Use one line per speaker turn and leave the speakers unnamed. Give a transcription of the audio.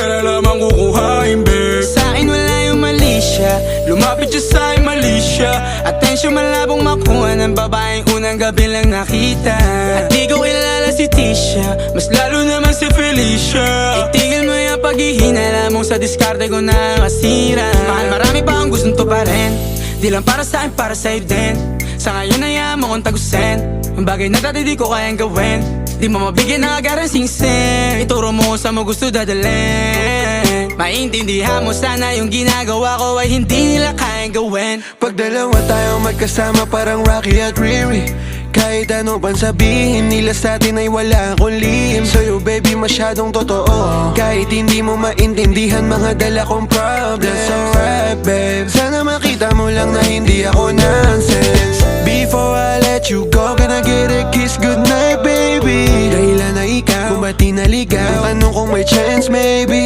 pera lamang kukuhain, babe.
Sa'kin wala yung mali siya, lumapit siya sa'kin mali siya. Atensyon malabong makuha ng babaeng unang gabi lang nakita. At di ko kilala si Tisha, mas lalo naman si Felicia. Itigil mo yung paghihinala mong sa diskarte ko na masira. Mahal, marami pa akong gustong tuparin, di lang para sa'kin, para sa'yo din. Sa ngayon hayaan mo kong tagusin ang bagay na dati di ko kayang gawin. Di mo mabigyan ng agarang sing-sing, ituro mo kung saan mo gusto dadalhin. Maintindihan mo sana yung ginagawa ko ay hindi nila kayang gawin.
Pag dalawa tayong magkasama parang Rocky at Riri, kahit ano pang sabihin nila sa atin ay wala akong lihim. Sa'yo baby masyadong totoo, kahit hindi mo maintindihan mga dala kong problems. That's alright babe, sana makita mo lang na hindi ako nonsense. Before I let you go, can I get a kiss goodnight baby? Dahilan na ikaw, kung ba't di naligaw, tanong kung may chance maybe.